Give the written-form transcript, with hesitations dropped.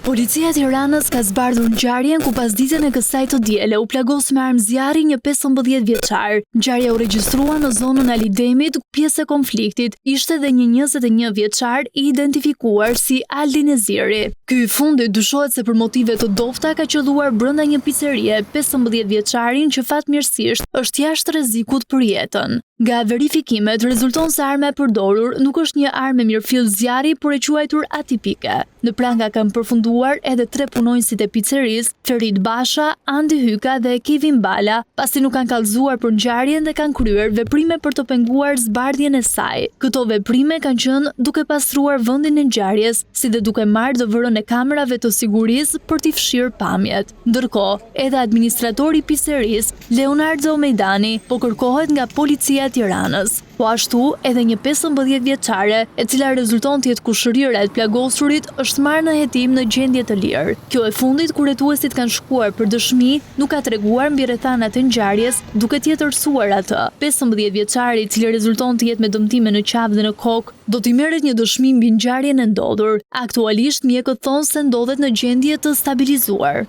Policia e Tiranës ka zbardhur ngjarjen ku pasditën e kësaj të diele u plagos me armë zjarri një 15 vjeçar. Ngjarja u regjistrua në zonën e Alidemit, ku pjesë e konfliktit ishte dhe një 21 vjeçar i identifikuar si Aldi Neziri. Ky i fundit dyshohet se për motive të dofta ka qelluar brenda një picerie 15 vjeçarin që fatmirësisht është jashtë rrezikut për jetën. Nga verifikimet rezulton se arma e përdorur nuk është një armë me mirëfill zjarri, por e quajtur atipike. Në pranga kanë përfunduar edhe 3 punonjësit e picerisë, Ferit Basha, Andi Hyka dhe Kevin Bala, pasi nuk kanë kallëzuar për ngjarjen dhe kanë kryer veprime për të penguar zbardhjen e saj. Këto veprime kanë qenë duke pastruar vendin e ngjarjes, si dhe duke marrë dëvërën e kamerave të sigurisë për t'i fshirë pamjet. Ndërkohë, edhe administratori i picerisë, Leonardo Mejdani, po kërkohet nga policia e Tiranës. Po ashtu, edhe një 15 vjeçare, e cila rezulton të jetë kushërira e të plagosurit, është marrë në hetim në gjendje të lirë. Kjo e fundit, kur hetuesit kanë shkuar për dëshmi, nuk ka treguar mbi rrethanat e ngjarjes, duke tjetërsuar atë. 15 vjeçari, i cili rezulton të jetë me dëmtime në qafë dhe në kokë, do t'i merret një dëshmi mbi ngjarjen e ndodhur. Aktualisht mjekët thonë se ndodhet në gjendje të stabilizuar.